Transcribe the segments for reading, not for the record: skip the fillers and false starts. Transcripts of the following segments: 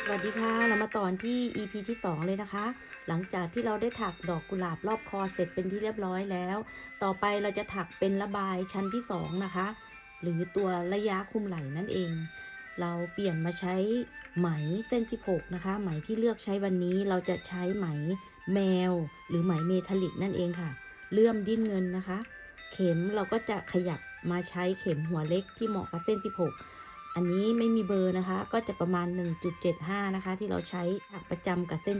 สวัสดีค่ะเรามาต่อที่ EP ที่2เลยนะคะ หลังจากที่เราได้ถักดอกกุหลาบรอบคอเสร็จเป็นที่เรียบร้อยแล้ว ต่อไปเราจะถักเป็นระบายชั้นที่2นะคะหรือตัวระยะคุมไหล่นั่นเอง เราเปลี่ยนมาใช้ไหมเส้น16นะคะไหมที่เลือกใช้วันนี้เราจะใช้ไหมแมวหรือไหมเมทัลลิกนั่นเองค่ะเลื่อมดิ้นเงินนะคะเข็มเราก็จะขยับมาใช้เข็มหัวเล็กที่เหมาะกับเส้น16อันนี้ไม่มีเบอร์นะคะก็จะประมาณ 1.75 นะคะที่เราใช้ถักประจำกับเส้น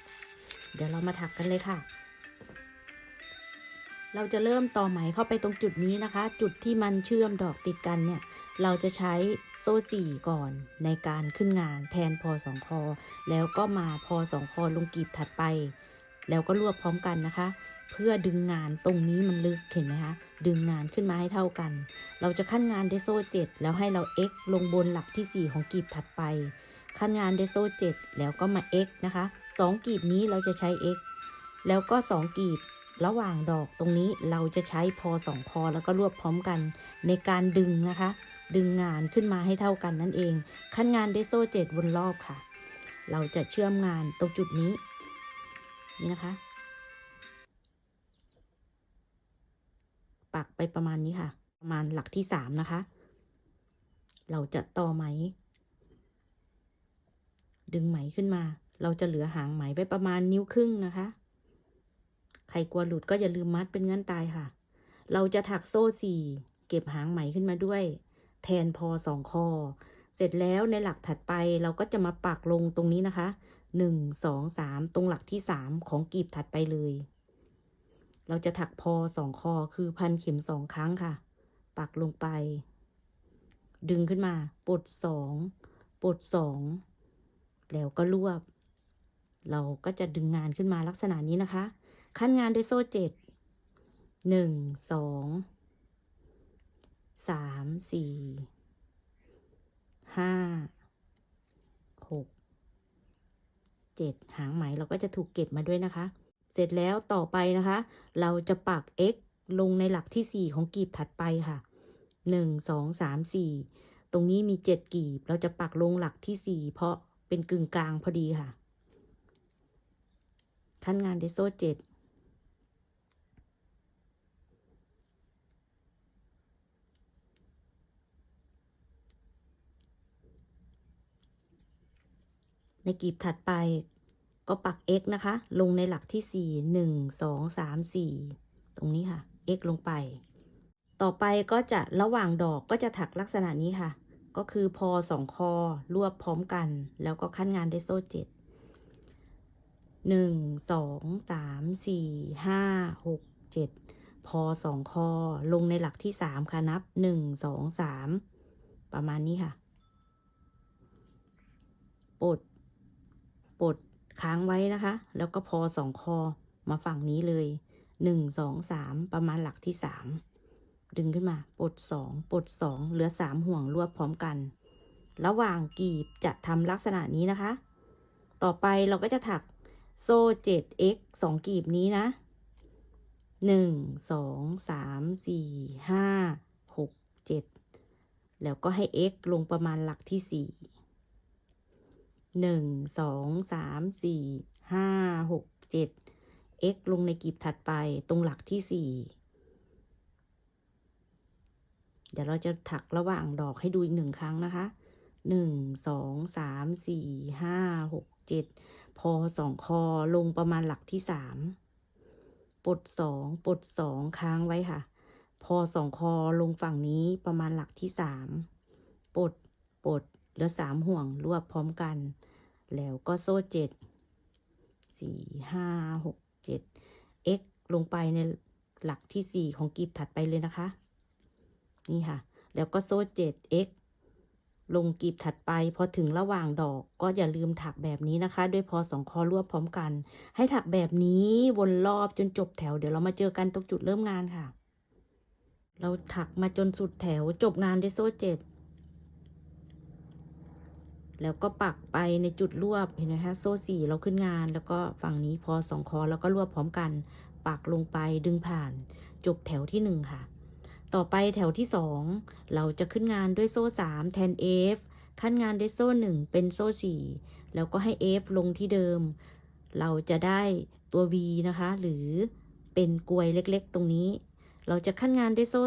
16เดี๋ยวเรามาถักกันเลยค่ะเราจะเริ่มต่อไหมเข้าไปตรงจุดนี้นะคะจุดที่มันเชื่อมดอกติดกันเนี่ยเราจะใช้โซ่4ก่อนในการขึ้นงานแทนพอ2คอแล้วก็มาพอ2คอลงกลีบถัดไปแล้วก็รวบพร้อมกันนะคะเพื่อดึงงานตรงนี้มันลึกเห็นไหมคะดึงงานขึ้นมาให้เท่ากันเราจะขั้นงานด้วยโซ่7แล้วให้เรา x ลงบนหลักที่4ของกลีบถัดไปขั้นงานด้วยโซ่7แล้วก็มา x นะคะ2กลีบนี้เราจะใช้ x แล้วก็2กลีบระหว่างดอกตรงนี้เราจะใช้พอ2คอแล้วก็รวบพร้อมกันในการดึงนะคะดึงงานขึ้นมาให้เท่ากันนั่นเองขั้นงานด้วยโซ่7วนรอบค่ะเราจะเชื่อมงานตรงจุดนี้นี่นะคะปักไปประมาณนี้ค่ะประมาณหลักที่3นะคะเราจะต่อไหมดึงไหมขึ้นมาเราจะเหลือหางไหมไว้ประมาณนิ้วครึ่งนะคะใครกลัวหลุดก็อย่าลืมมัดเป็นเงื่อนตายค่ะเราจะถักโซ่4เก็บหางไหมขึ้นมาด้วยแทนพอ2คอเสร็จแล้วในหลักถัดไปเราก็จะมาปักลงตรงนี้นะคะ1 2 3ตรงหลักที่3ของกลีบถัดไปเลยเราจะถักพอ2คอคือพันเข็ม2ครั้งค่ะปักลงไปดึงขึ้นมาปลด2ปลด2แล้วก็รวบเราก็จะดึงงานขึ้นมาลักษณะนี้นะคะขั้นงานด้วยโซ่7 1 2 3 4 5 6 7หางไหมเราก็จะถูกเก็บมาด้วยนะคะเสร็จแล้วต่อไปนะคะเราจะปัก x ลงในหลักที่4ของกลีบถัดไปค่ะ1 2 3 4ตรงนี้มี7กลีบเราจะปักลงหลักที่4เพราะเป็นกึ่งกลางพอดีค่ะขั้นงานด้วยโซ่7ในกลีบถัดไปก็ปัก x นะคะลงในหลักที่4 1 2 3 4ตรงนี้ค่ะ x ลงไปต่อไปก็จะระหว่างดอกก็จะถักลักษณะนี้ค่ะก็คือพอ2คอรวบพร้อมกันแล้วก็ขั้นงานด้วยโซ่7 1 2 3 4 5 6 7พอ2คอลงในหลักที่3ค่ะนับ1 2 3ประมาณนี้ค่ะปลดค้างไว้นะคะแล้วก็พอ2คอมาฝั่งนี้เลย1 2 3ประมาณหลักที่3ดึงขึ้นมาปลด2เหลือ3ห่วงรวบพร้อมกันระหว่างกลีบจะทำลักษณะนี้นะคะต่อไปเราก็จะถักโซ่ 7x 2กลีบนี้นะ1 2 3 4 5 6 7แล้วก็ให้ x ลงประมาณหลักที่4 1 2 3 4 5 6 7 x ลงในกลีบถัดไปตรงหลักที่4เดี๋ยวเราจะถักระหว่างดอกให้ดูอีก1ครั้งนะคะ1 2 3 4 5 6 7พอ2คอลงประมาณหลักที่3ปลด2ค้างไว้ค่ะพอ2คอลงฝั่งนี้ประมาณหลักที่3ปลดเหลือ3ห่วงรวบพร้อมกันแล้วก็โซ่7 4 5 6 7 x ลงไปในหลักที่4ของกลีบถัดไปเลยนะคะนี่ค่ะแล้วก็โซ่7 x ลงกลีบถัดไปพอถึงระหว่างดอกก็อย่าลืมถักแบบนี้นะคะด้วยพอ2คอรวบพร้อมกันให้ถักแบบนี้วนรอบจนจบแถวเดี๋ยวเรามาเจอกันตรงจุดเริ่มงานค่ะเราถักมาจนสุดแถวจบงานด้วยโซ่7แล้วก็ปักไปในจุดรวบเห็นไหมคะโซ่4เราขึ้นงานแล้วก็ฝั่งนี้พอ2คอแล้วก็รวบพร้อมกันปักลงไปดึงผ่านจบแถวที่1ค่ะต่อไปแถวที่2เราจะขึ้นงานด้วยโซ่3แทน F ขั้นงานด้วยโซ่1เป็นโซ่4แล้วก็ให้ F ลงที่เดิมเราจะได้ตัว V นะคะหรือเป็นกลวยเล็กๆตรงนี้เราจะขั้นงานด้วยโซ่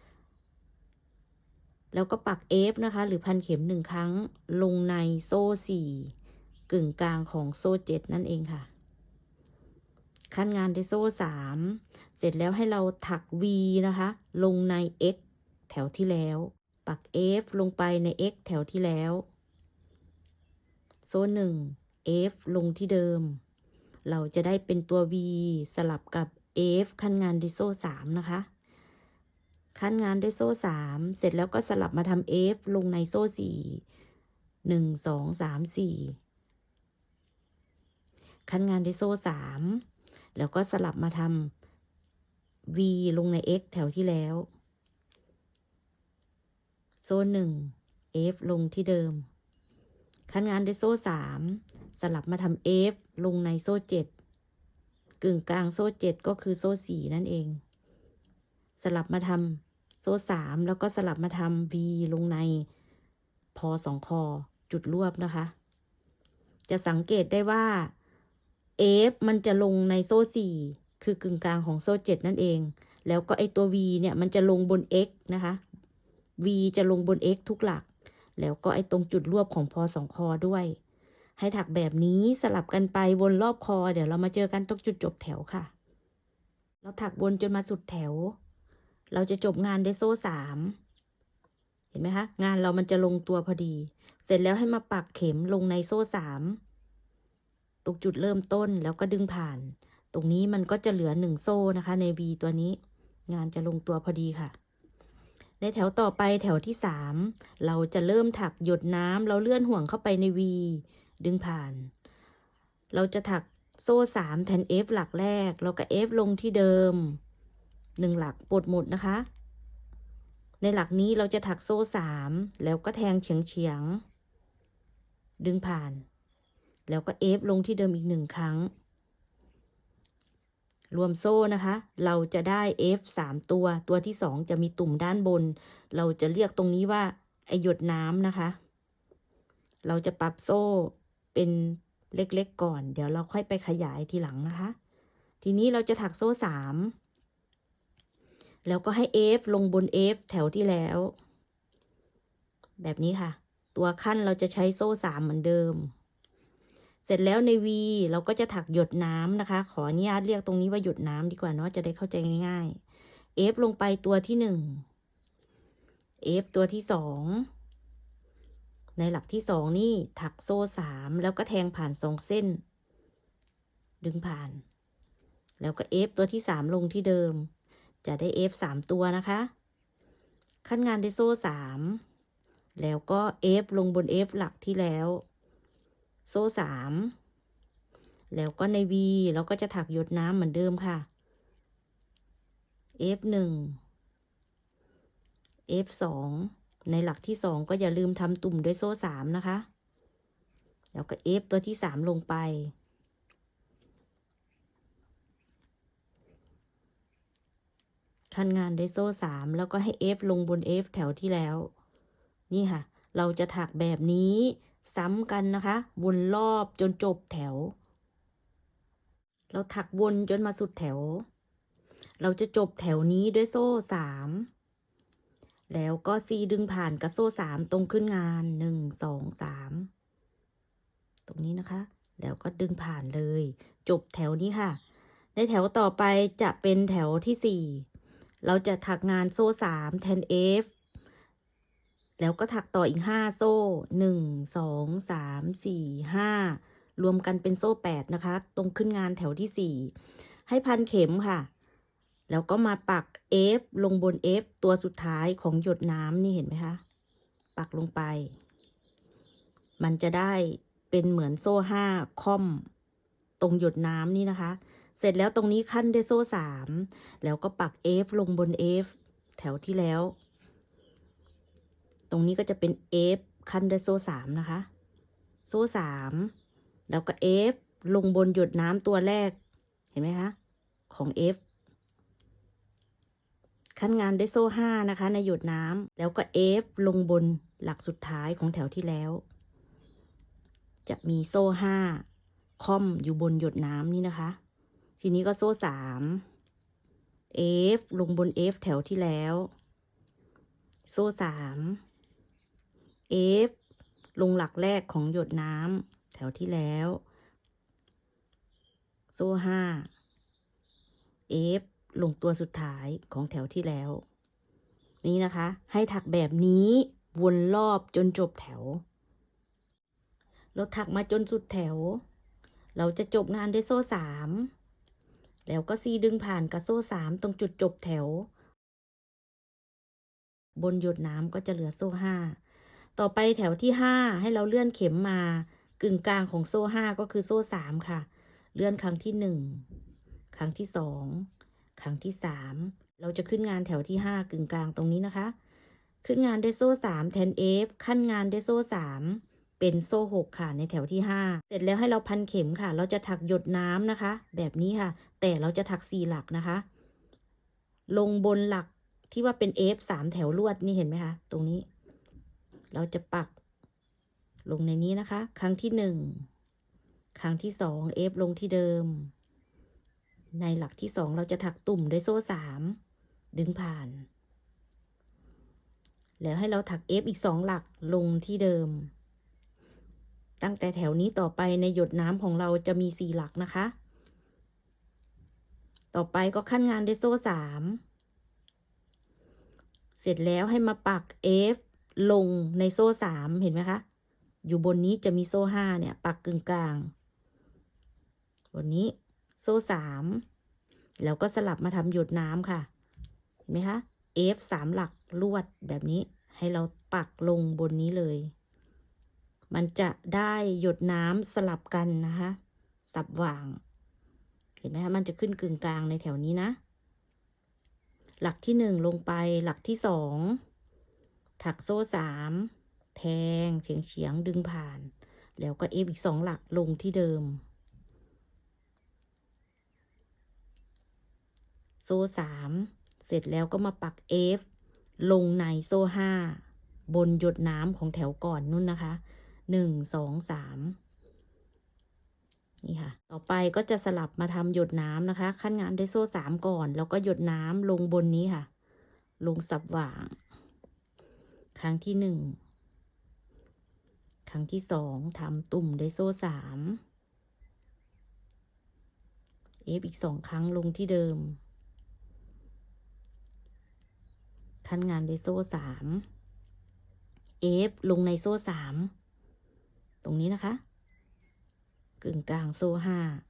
3แล้วก็ปัก F นะคะหรือพันเข็ม1ครั้งลงในโซ่4กึ่งกลางของโซ่7นั่นเองค่ะขั้นงานด้วยโซ่3เสร็จแล้วให้เราถัก V นะคะลงใน X แถวที่แล้วปัก F ลงไปใน X แถวที่แล้วโซ่1 F ลงที่เดิมเราจะได้เป็นตัว V สลับกับ F ขั้นงานด้วยโซ่3นะคะขั้นงานด้วยโซ่3เสร็จแล้วก็สลับมาทำ F ลงในโซ่4 1 2 3 4ขั้นงานด้วยโซ่3แล้วก็สลับมาทำ V ลงใน X แถวที่แล้วโซ่1 F ลงที่เดิมขั้นงานด้วยโซ่3สลับมาทำ F ลงในโซ่7กึ่งกลางโซ่7ก็คือโซ่4นั่นเองสลับมาทำโซ่3แล้วก็สลับมาทำ V ลงในพอ2คอจุดรวบนะคะจะสังเกตได้ว่า F มันจะลงในโซ่4คือกึ่งกลางของโซ่7นั่นเองแล้วก็ไอตัว V เนี่ยมันจะลงบน X นะคะ V จะลงบน X ทุกหลักแล้วก็ไอตรงจุดรวบของพอ2คอด้วยให้ถักแบบนี้สลับกันไปวนรอบคอเดี๋ยวเรามาเจอกันตรงจุดจบแถวค่ะเราถักวนจนมาสุดแถวเราจะจบงานด้วยโซ่3เห็นไหมคะงานเรามันจะลงตัวพอดีเสร็จแล้วให้มาปักเข็มลงในโซ่3ตรงจุดเริ่มต้นแล้วก็ดึงผ่านตรงนี้มันก็จะเหลือ1โซ่นะคะใน V ตัวนี้งานจะลงตัวพอดีค่ะในแถวต่อไปแถวที่3เราจะเริ่มถักหยดน้ำเราเลื่อนห่วงเข้าไปใน V ดึงผ่านเราจะถักโซ่3แทน F หลักแรกแล้วก็ F ลงที่เดิม1หลักปลดหมดนะคะในหลักนี้เราจะถักโซ่3แล้วก็แทงเฉียงดึงผ่านแล้วก็ F ลงที่เดิมอีก1ครั้งรวมโซ่นะคะเราจะได้ F 3ตัวที่2จะมีตุ่มด้านบนเราจะเรียกตรงนี้ว่าไอหยดน้ำนะคะเราจะปรับโซ่เป็นเล็กๆก่อนเดี๋ยวเราค่อยไปขยายทีหลังนะคะทีนี้เราจะถักโซ่3แล้วก็ให้ F ลงบน F แถวที่แล้วแบบนี้ค่ะตัวขั้นเราจะใช้โซ่3เหมือนเดิมเสร็จแล้วใน V เราก็จะถักหยดน้ำนะคะขออนุญาตเรียกตรงนี้ว่าหยดน้ำดีกว่าเนาะจะได้เข้าใจง่ายๆ F ลงไปตัวที่1 F ตัวที่2ในหลักที่2นี่ถักโซ่3แล้วก็แทงผ่าน2เส้นดึงผ่านแล้วก็ F ตัวที่3ลงที่เดิมจะได้ F 3ตัวนะคะขั้นงานด้วยโซ่3แล้วก็ F ลงบน F หลักที่แล้วโซ่3แล้วก็ใน V เราก็จะถักหยดน้ำเหมือนเดิมค่ะ F 1 F 2ในหลักที่2ก็อย่าลืมทำตุ่มด้วยโซ่3นะคะแล้วก็ F ตัวที่3ลงไปขั้นงานด้วยโซ่3แล้วก็ให้ F ลงบน F แถวที่แล้วนี่ค่ะเราจะถักแบบนี้ซ้ำกันนะคะวนรอบจนจบแถวเราถักวนจนมาสุดแถวเราจะจบแถวนี้ด้วยโซ่3แล้วก็ C ดึงผ่านกับโซ่3ตรงขึ้นงาน1 2 3ตรงนี้นะคะแล้วก็ดึงผ่านเลยจบแถวนี้ค่ะในแถวต่อไปจะเป็นแถวที่4เราจะถักงานโซ่3แทน F แล้วก็ถักต่ออีก5โซ่1 2 3 4 5รวมกันเป็นโซ่8นะคะตรงขึ้นงานแถวที่4ให้พันเข็มค่ะแล้วก็มาปัก F ลงบน F ตัวสุดท้ายของหยดน้ำนี่เห็นไหมคะปักลงไปมันจะได้เป็นเหมือนโซ่5ค่อมตรงหยดน้ำนี่นะคะเสร็จแล้วตรงนี้ขั้นด้วยโซ่3แล้วก็ปัก F ลงบน F แถวที่แล้วตรงนี้ก็จะเป็น F ขั้นด้วยโซ่3นะคะโซ่3แล้วก็ F ลงบนหยดน้ำตัวแรกเห็นไหมคะของ F ขั้นงานด้วยโซ่5นะคะในหยดน้ำแล้วก็ F ลงบน หลักสุดท้ายของแถวที่แล้ว จะมีโซ่ห้าค่อมอยู่บนหยดน้ำนี่นะคะ ทีนี้ก็โซ่สาม F ลงบน F แถวที่แล้ว โซ่สาม F ลงหลักแรกของหยดน้ำแถวที่แล้ว โซ่ห้า F ลงตัวสุดท้ายของแถวที่แล้วนี่นะคะให้ถักแบบนี้วนรอบจนจบแถวเราถักมาจนสุดแถวเราจะจบงานด้วยโซ่สามแล้วก็ซีดึงผ่านกับโซ่สามตรงจุดจบแถวบนหยดน้ำก็จะเหลือโซ่ห้าต่อไปแถวที่ห้าให้เราเลื่อนเข็มมากึ่งกลางของโซ่ห้าก็คือโซ่สามค่ะเลื่อนครั้งที่หนึ่งครั้งที่สองครั้งที่สามเราจะขึ้นงานแถวที่ห้ากึ่งกลางตรงนี้นะคะขึ้นงานด้วยโซ่สามแทน F ขั้นงานด้วยโซ่สามเป็นโซ่หกค่ะในแถวที่ห้าเสร็จแล้วให้เราพันเข็มค่ะเราจะถักหยดน้ำนะคะแบบนี้ค่ะแต่เราจะถัก4หลักนะคะลงบนหลักที่ว่าเป็น F 3แถวลวดนี่เห็นไหมคะตรงนี้เราจะปักลงในนี้นะคะครั้งที่1ครั้งที่2 F ลงที่เดิมในหลักที่2เราจะถักตุ่มด้วยโซ่3ดึงผ่านแล้วให้เราถัก F อีก2หลักลงที่เดิมตั้งแต่แถวนี้ต่อไปในหยดน้ำของเราจะมี4หลักนะคะต่อไปก็ขั้นงานด้วยโซ่3เสร็จแล้วให้มาปัก F ลงในโซ่3เห็นไหมคะอยู่บนนี้จะมีโซ่5เนี่ยปักกึ่งกลางบนนี้โซ่3แล้วก็สลับมาทำหยดน้ำค่ะเห็นไหมคะ F 3หลักลวดแบบนี้ให้เราปักลงบนนี้เลยมันจะได้หยดน้ำสลับกันนะคะสับว่างเห็นไหมคะมันจะขึ้นกึ่งกลางในแถวนี้นะหลักที่1ลงไปหลักที่2ถักโซ่3แทงเฉียงดึงผ่านแล้วก็ F อีก2หลักลงที่เดิมโซ่3เสร็จแล้วก็มาปัก F ลงในโซ่5บนหยดน้ำของแถวก่อนนู่นนะคะ1 2 3นี่ค่ะต่อไปก็จะสลับมาทำหยดน้ำนะคะขั้นงานด้วยโซ่3ก่อนแล้วก็หยดน้ำลงบนนี้ค่ะลงสับหว่างครั้งที่1ครั้งที่2ทำตุ่มด้วยโซ่3 F อีก2ครั้งลงที่เดิมขั้นงานด้วยโซ่3 F ลงในโซ่3ตรงนี้นะคะกึ่งกลางโซ่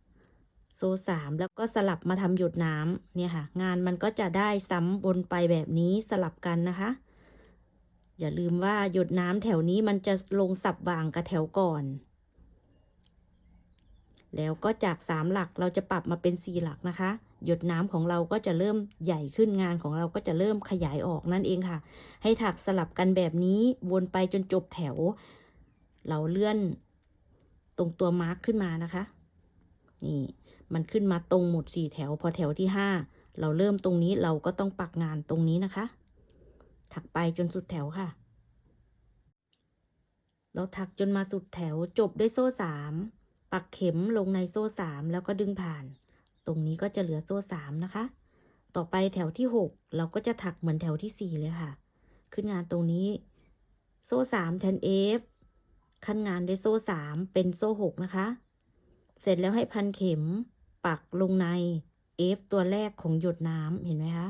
5โซ่3แล้วก็สลับมาทำหยดน้ำเนี่ยค่ะงานมันก็จะได้ซ้ำบนไปแบบนี้สลับกันนะคะอย่าลืมว่าหยดน้ำแถวนี้มันจะลงสับว่างกับแถวก่อนแล้วก็จาก3หลักเราจะปรับมาเป็น4หลักนะคะหยดน้ำของเราก็จะเริ่มใหญ่ขึ้นงานของเราก็จะเริ่มขยายออกนั่นเองค่ะให้ถักสลับกันแบบนี้วนไปจนจบแถวเราเลื่อนตรงตัวมาร์คขึ้นมานะคะนี่มันขึ้นมาตรงหมด4แถวพอแถวที่5เราเริ่มตรงนี้เราก็ต้องปักงานตรงนี้นะคะถักไปจนสุดแถวค่ะเราถักจนมาสุดแถวจบด้วยโซ่3ปักเข็มลงในโซ่3แล้วก็ดึงผ่านตรงนี้ก็จะเหลือโซ่3นะคะต่อไปแถวที่6เราก็จะถักเหมือนแถวที่4เลยค่ะขึ้นงานตรงนี้โซ่3แทน F ขั้นงานด้วยโซ่3เป็นโซ่6นะคะเสร็จแล้วให้พันเข็มปักลงใน F ตัวแรกของหยดน้ำเห็นไหมคะ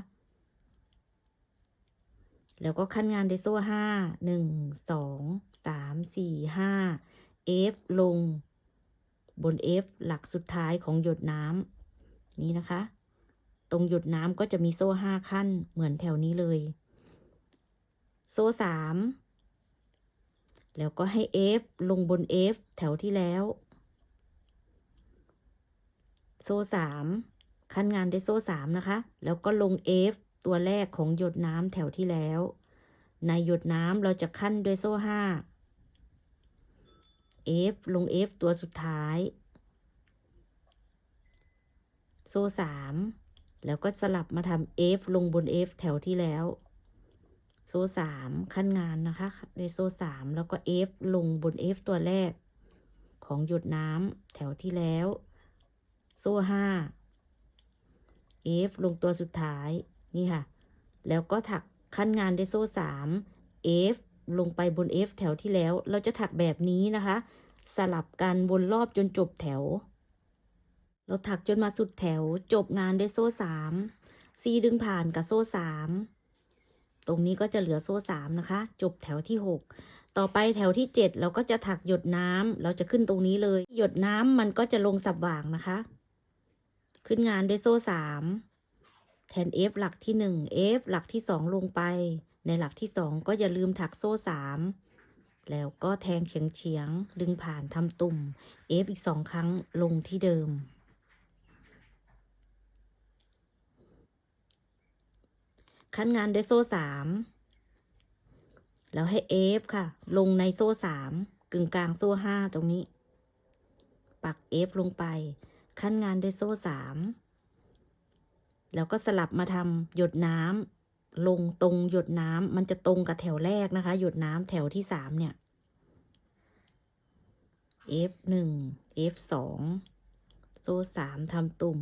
แล้วก็ขั้นงานด้วยโซ่5 1 2 3 4 5 F ลงบน F หลักสุดท้ายของหยดน้ำนี้นะคะตรงหยดน้ำก็จะมีโซ่5ขั้นเหมือนแถวนี้เลยโซ่3แล้วก็ให้ F ลงบน F แถวที่แล้วโซ่3ขั้นงานด้วยโซ่3นะคะแล้วก็ลง F ตัวแรกของหยดน้ำแถวที่แล้วในหยดน้ำเราจะขั้นด้วยโซ่5 F ลง F ตัวสุดท้ายโซ่3แล้วก็สลับมาทำ F ลงบน F แถวที่แล้วโซ่ ซ่3ขั้นงานนะคะด้วยโซ่3แล้วก็ F ลงบน F ตัวแรกของหยดน้ำแถวที่แล้วโซ่5 F ลงตัวสุดท้ายนี่ค่ะแล้วก็ถักขั้นงานด้วยโซ่3 F ลงไปบน F แถวที่แล้วเราจะถักแบบนี้นะคะสลับกันวนรอบจนจบแถวเราถักจนมาสุดแถวจบงานด้วยโซ่3 C ดึงผ่านกับโซ่3ตรงนี้ก็จะเหลือโซ่3นะคะจบแถวที่6ต่อไปแถวที่7เราก็จะถักหยดน้ำเราจะขึ้นตรงนี้เลยหยดน้ำมันก็จะลงสับหว่างนะคะขึ้นงานด้วยโซ่3แทน F หลักที่1 F หลักที่2ลงไปในหลักที่2ก็อย่าลืมถักโซ่3แล้วก็แทงเฉียงดึงผ่านทำตุ่ม F อีก2ครั้งลงที่เดิมขั้นงานด้วยโซ่3แล้วให้ F ค่ะลงในโซ่3กึ่งกลางโซ่5ตรงนี้ปัก F ลงไปขั้นงานด้วยโซ่3แล้วก็สลับมาทำหยดน้ำลงตรงหยดน้ำมันจะตรงกับแถวแรกนะคะหยดน้ำแถวที่3เนี่ย F 1 F 2โซ่3ทำตุ่ม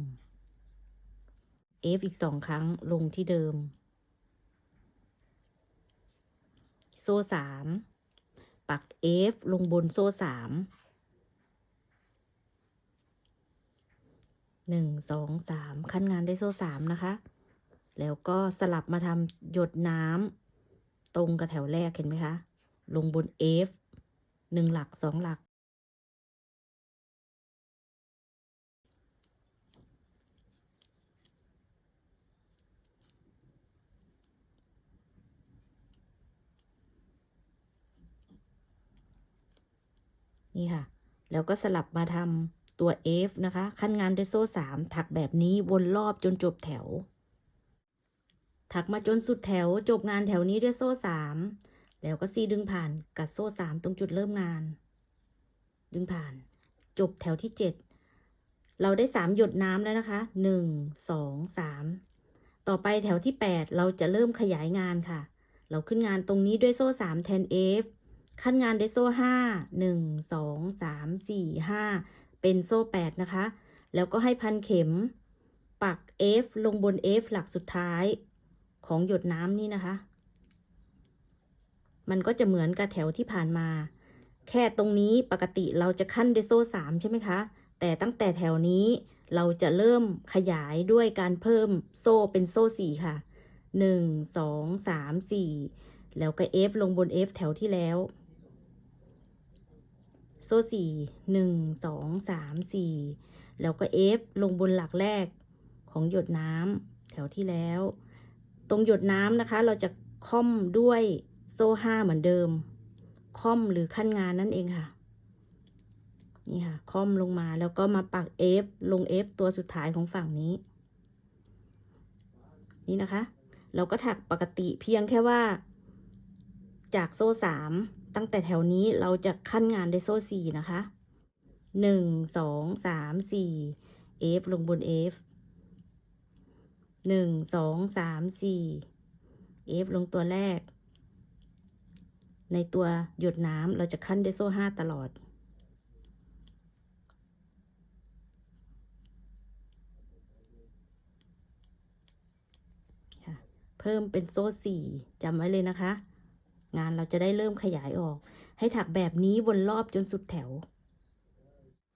F อีก2ครั้งลงที่เดิมโซ่3ปัก F ลงบนโซ่3 1 2 3ขั้นงานด้วยโซ่3นะคะแล้วก็สลับมาทำหยดน้ำตรงกับแถวแรกเห็นไหมคะลงบน F 1 หลัก2 หลักนี่ค่ะแล้วก็สลับมาทำตัว F นะคะขั้นงานด้วยโซ่3ถักแบบนี้วนรอบจนจบแถวถักมาจนสุดแถวจบงานแถวนี้ด้วยโซ่3แล้วก็ซีดึงผ่านกับโซ่3ตรงจุดเริ่มงานดึงผ่านจบแถวที่7เราได้3หยดน้ำแล้วนะคะ1 2 3ต่อไปแถวที่8เราจะเริ่มขยายงานค่ะเราขึ้นงานตรงนี้ด้วยโซ่3แทน F ขั้นงานด้วยโซ่5 1 2 3 4 5เป็นโซ่8นะคะแล้วก็ให้พันเข็มปัก F ลงบน F หลักสุดท้ายของหยดน้ำนี่นะคะมันก็จะเหมือนกับแถวที่ผ่านมาแค่ตรงนี้ปกติเราจะขั้นด้วยโซ่3ใช่ไหมคะแต่ตั้งแต่แถวนี้เราจะเริ่มขยายด้วยการเพิ่มโซ่เป็นโซ่4ค่ะ1 2 3 4แล้วก็ F ลงบน F แถวที่แล้วโซ่4 1 2 3 4แล้วก็ F ลงบนหลักแรกของหยดน้ำแถวที่แล้วตรงหยดน้ำนะคะเราจะค่อมด้วยโซ่5เหมือนเดิมค่อมหรือขั้นงานนั่นเองค่ะนี่ค่ะค่อมลงมาแล้วก็มาปัก F ลง F ตัวสุดท้ายของฝั่งนี้นี่นะคะเราก็ถักปกติเพียงแค่ว่าจากโซ่3ตั้งแต่แถวนี้เราจะขั้นงานด้วยโซ่4นะคะ1 2 3 4 F ลงบน F 1 2 3 4 F ลงตัวแรกในตัวหยดน้ำเราจะขั้นด้วยโซ่5ตลอดเพิ่มเป็นโซ่4จำไว้เลยนะคะงานเราจะได้เริ่มขยายออกให้ถักแบบนี้วนรอบจนสุดแถว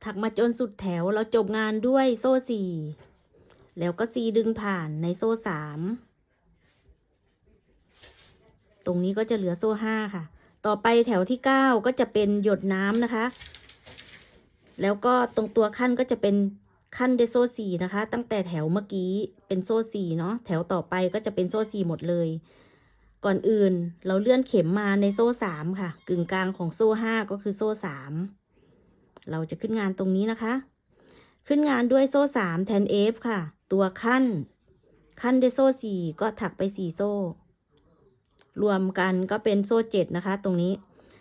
ถักมาจนสุดแถวเราจบงานด้วยโซ่4แล้วก็ซีดึงผ่านในโซ่3ตรงนี้ก็จะเหลือโซ่5ค่ะต่อไปแถวที่9ก็จะเป็นหยดน้ำนะคะแล้วก็ตรงตัวขั้นก็จะเป็นขั้นด้วยโซ่4นะคะตั้งแต่แถวเมื่อกี้เป็นโซ่4เนาะแถวต่อไปก็จะเป็นโซ่4หมดเลยก่อนอื่นเราเลื่อนเข็มมาในโซ่3ค่ะกึ่งกลางของโซ่5ก็คือโซ่3เราจะขึ้นงานตรงนี้นะคะขึ้นงานด้วยโซ่3แทน F ค่ะตัวขั้นด้วยโซ่4ก็ถักไป4โซ่รวมกันก็เป็นโซ่7นะคะตรงนี้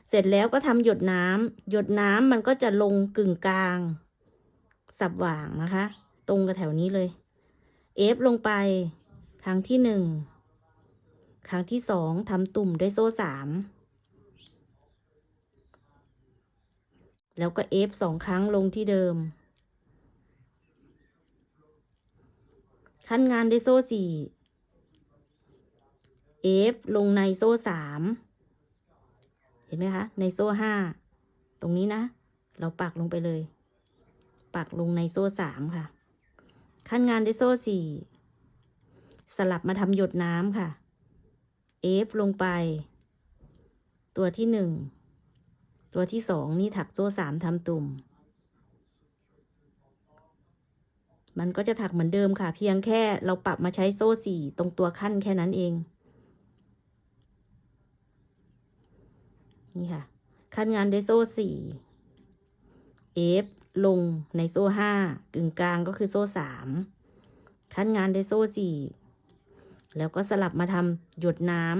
เสร็จแล้วก็ทำหยดน้ำมันก็จะลงกึ่งกลางสับหว่างนะคะตรงกับแถวนี้เลย F ลงไปครั้งที่ ครั้งที่2ทำตุ่มด้วยโซ่3แล้วก็ F 2 ครั้งลงที่เดิมขั้นงานด้วยโซ่4 F ลงในโซ่3เห็นไหมคะในโซ่5ตรงนี้นะเราปักลงไปเลยปักลงในโซ่3ค่ะขั้นงานด้วยโซ่4สลับมาทำหยดน้ำค่ะ F ลงไปตัวที่1ตัวที่2นี่ถักโซ่3ทำตุ่มมันก็จะถักเหมือนเดิมค่ะเพียงแค่เราปรับมาใช้โซ่4ตรงตัวขั้นแค่นั้นเองนี่ค่ะขั้นงานด้วยโซ่4 F ลงในโซ่5กึ่งกลางก็คือโซ่3ขั้นงานด้วยโซ่4แล้วก็สลับมาทำหยดน้ำ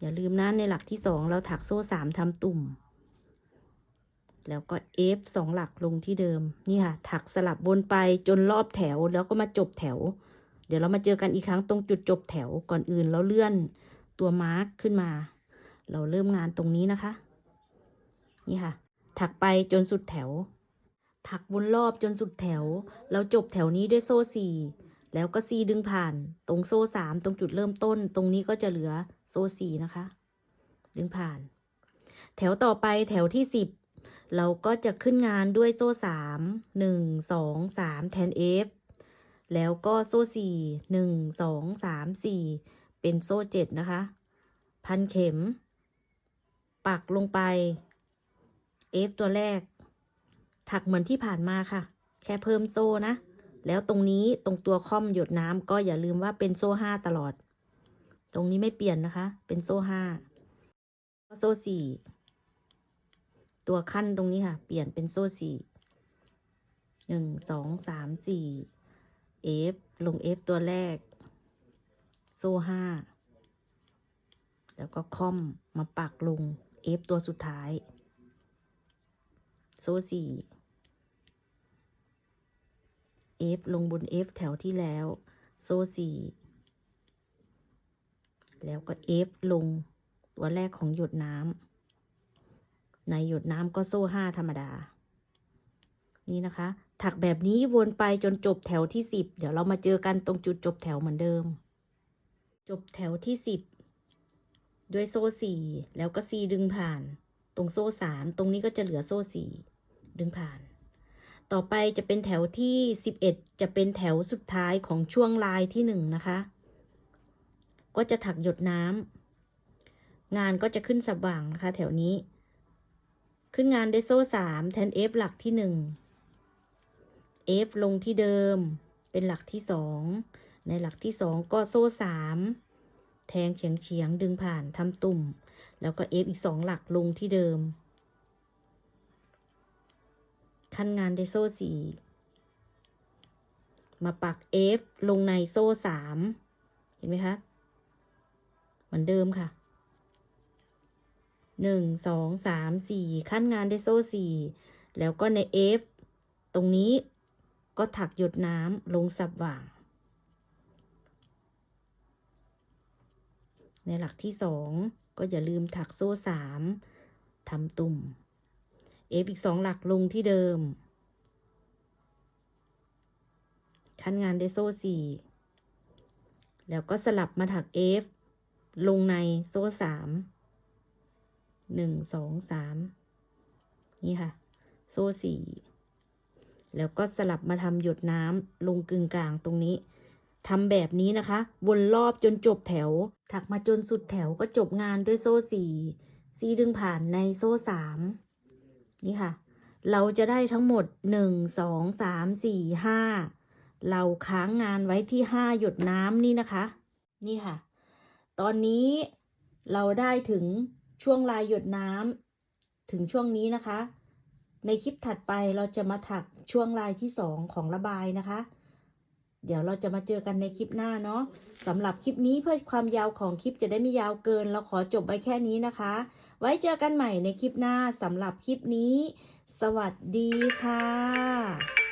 อย่าลืมนะในหลักที่2เราถักโซ่3ทำตุ่มแล้วก็ F 2 หลักลงที่เดิมนี่ค่ะถักสลับวนไปจนรอบแถวแล้วก็มาจบแถวเดี๋ยวเรามาเจอกันอีกครั้งตรงจุดจบแถวก่อนอื่นเราเลื่อนตัวมาร์คขึ้นมาเราเริ่มงานตรงนี้นะคะนี่ค่ะถักไปจนสุดแถวถักวนรอบจนสุดแถวเราจบแถวนี้ด้วยโซ่4แล้วก็4ดึงผ่านตรงโซ่3ตรงจุดเริ่มต้นตรงนี้ก็จะเหลือโซ่4นะคะดึงผ่านแถวต่อไปแถวที่10เราก็จะขึ้นงานด้วยโซ่3 1 2 3แทน F แล้วก็โซ่4 1 2 3 4เป็นโซ่7นะคะพันเข็มปักลงไป F ตัวแรกถักเหมือนที่ผ่านมาค่ะแค่เพิ่มโซ่นะแล้วตรงนี้ตรงตัวค่อมหยดน้ำก็อย่าลืมว่าเป็นโซ่5ตลอดตรงนี้ไม่เปลี่ยนนะคะเป็นโซ่5โซ่4ตัวขั้นตรงนี้ค่ะเปลี่ยนเป็นโซ่4 1 2 3 4 F ลง F ตัวแรกโซ่5แล้วก็ค่อมมาปักลง F ตัวสุดท้ายโซ่4 F ลงบน F แถวที่แล้วโซ่4แล้วก็ F ลงตัวแรกของหยดน้ำในหยดน้ำก็โซ่5ธรรมดานี่นะคะถักแบบนี้วนไปจนจบแถวที่10เดี๋ยวเรามาเจอกันตรงจุดจบแถวเหมือนเดิมจบแถวที่10ด้วยโซ่4แล้วก็4ดึงผ่านตรงโซ่3ตรงนี้ก็จะเหลือโซ่4ดึงผ่านต่อไปจะเป็นแถวที่11จะเป็นแถวสุดท้ายของช่วงลายที่1นะคะก็จะถักหยดน้ำงานก็จะขึ้นสว่างนะคะแถวนี้ขึ้นงานด้วยโซ่3แทน F หลักที่1 F ลงที่เดิมเป็นหลักที่2ในหลักที่2ก็โซ่3แทงเฉียงดึงผ่านทำตุ่มแล้วก็ F อีก2หลักลงที่เดิมขั้นงานด้วยโซ่4มาปัก F ลงในโซ่3เห็นไหมคะเหมือนเดิมค่ะ1 2 3 4ขั้นงานด้วยโซ่4แล้วก็ใน F ตรงนี้ก็ถักหยดน้ำลงสับหว่างในหลักที่2ก็อย่าลืมถักโซ่3ทำตุ่ม F อีก2หลักลงที่เดิมขั้นงานด้วยโซ่4แล้วก็สลับมาถัก F ลงในโซ่3 1 2 3นี่ค่ะโซ่4แล้วก็สลับมาทำหยดน้ำลงกึ่งกลางตรงนี้ทำแบบนี้นะคะวนรอบจนจบแถวถักมาจนสุดแถวก็จบงานด้วยโซ่4ดึงผ่านในโซ่3นี่ค่ะเราจะได้ทั้งหมด1 2 3 4 5เราค้างงานไว้ที่5หยดน้ำนี่นะคะนี่ค่ะตอนนี้เราได้ถึงช่วงลายหยดน้ำถึงช่วงนี้นะคะในคลิปถัดไปเราจะมาถักช่วงลายที่2ของระบายนะคะเดี๋ยวเราจะมาเจอกันในคลิปหน้าเนาะสำหรับคลิปนี้เพื่อความยาวของคลิปจะได้ไม่ยาวเกินเราขอจบไว้แค่นี้นะคะไว้เจอกันใหม่ในคลิปหน้าสำหรับคลิปนี้สวัสดีค่ะ